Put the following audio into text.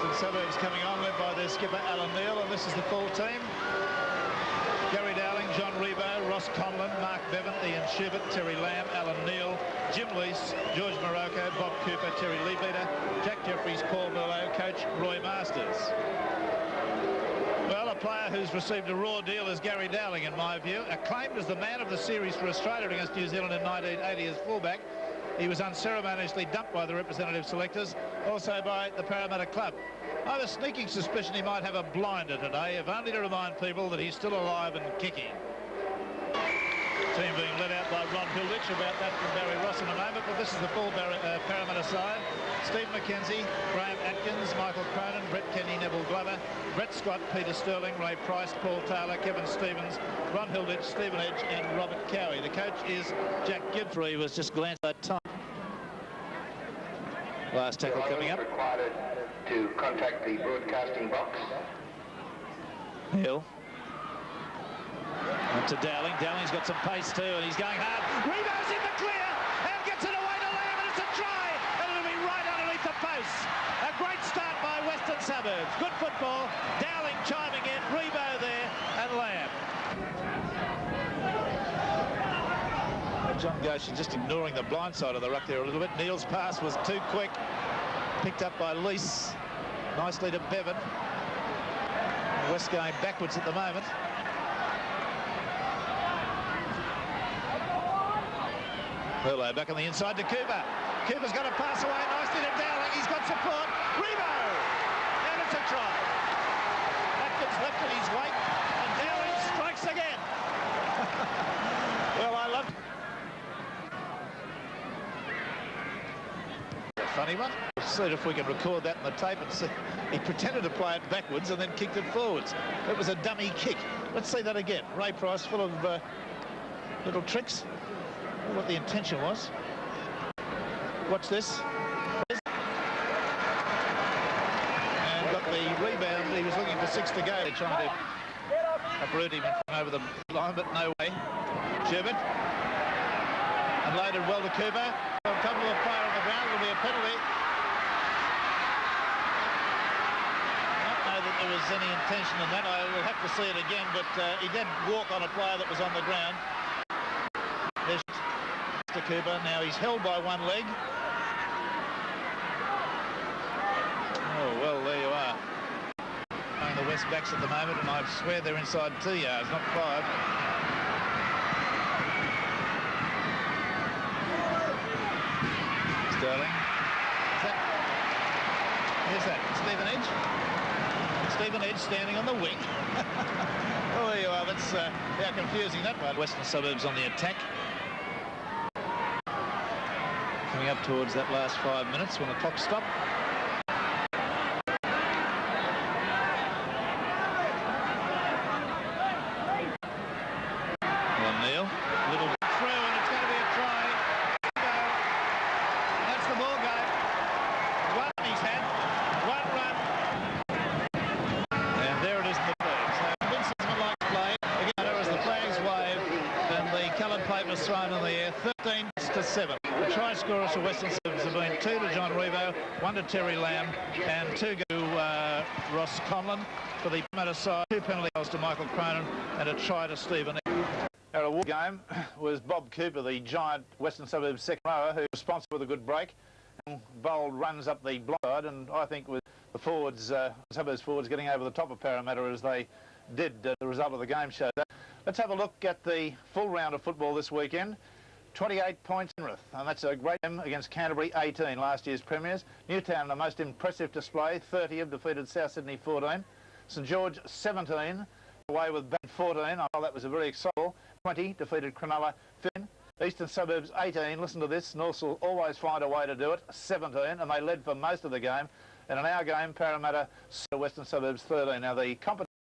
Western Suburbs coming on, led by their skipper Alan Neil, and this is the full team. Gary Dowling, John Rebo, Ross Conlon, Mark Bevan, Ian Schubert, Terry Lamb, Alan Neil, Jim Leese, George Morocco, Bob Cooper, Terry Leadbeater, Jack Jeffries, Paul Burlow, coach Roy Masters. Well, a player who's received a raw deal is Gary Dowling, in my view. Acclaimed as the man of the series for Australia against New Zealand in 1980 as fullback. He was unceremoniously dumped by the representative selectors, also by the Parramatta club. I have a sneaking suspicion he might have a blinder today, if only to remind people that he's still alive and kicking. Team being led out by Ron Hilditch, about that from Barry Ross in a moment, but this is the full Parramatta side. Steve McKenzie, Graham Atkins, Michael Cronin, Brett Kenny, Neville Glover, Brett Scott, Peter Sterling, Ray Price, Paul Taylor, Kevin Stevens, Ron Hilditch, Stephen Edge and Robert Cowie. The coach is Jack Gibbs. He was just glanced at time. Last tackle coming up. Required to contact the broadcasting box. Hill. On to Dowling. Dowling's got some pace too, and he's going hard. Rebo's in the clear and gets it away to Lamb, and it's a try, and it'll be right underneath the post. A great start by Western Suburbs. Good football. Dowling chiming in, Rebo there, and Lamb. John Goshen just ignoring the blind side of the ruck there a little bit. Neil's pass was too quick. Picked up by Leese. Nicely to Bevan. West going backwards at the moment. Burlow back on the inside to Cooper. Cooper's got to pass away nicely to Dowling. He's got support. Rebo! And it's a try. Atkins left at his weight, and Dowling strikes again. Well, I love a funny one. We'll see if we can record that in the tape and see. He pretended to play it backwards and then kicked it forwards. It was a dummy kick. Let's see that again. Ray Price full of little tricks. What the intention was. Watch this. And got the rebound. He was looking for 6 to go. They're trying to uproot him over the line, but no way. Schubert. Unloaded well to Cooper. A couple of player on the ground. Will be a penalty. I don't know that there was any intention in that. I will have to see it again, but he did walk on a player that was on the ground. There's to Cooper. Now he's held by one leg. Oh, well, there you are. Playing the West backs at the moment, and I swear they're inside 2 yards, not 5. Sterling. Here's that. Stephen Edge. Stephen Edge standing on the wing. Oh, there you are. That's how confusing that was. Western Suburbs on the attack. Coming up towards that last 5 minutes when the clock stopped. Well, Neil, little through, and it's going to be a try. That's the ball game. One he's had, one run, and there it is in the flags. Now, Vincent's like play again as the flags wave and the coloured paper's thrown in the air. 13 to 7. The try scorers for Western Suburbs have been 2 to John Rebo, 1 to Terry Lamb, and 2 to Ross Conlon. For the Parramatta side, 2 penalty goals to Michael Cronin and a try to Stephen. Our award game was Bob Cooper, the giant Western Suburbs second rower, who was responsible for the good break and bowled runs up the block side, and I think with the forwards, Suburbs forwards getting over the top of Parramatta as they did, the result of the game showed that. Let's have a look at the full round of football this weekend. 28 points in Penrith, and that's a great game against Canterbury, 18, last year's premiers. Newtown, the most impressive display, 30 have defeated South Sydney, 14. St George, 17, away with Bath, 14. Oh, that was a very exciting. 20 defeated Cronulla, 15. Eastern Suburbs, 18. Listen to this, North will always find a way to do it, 17, and they led for most of the game. And in our game, Parramatta, Western Suburbs, 13. Now the competition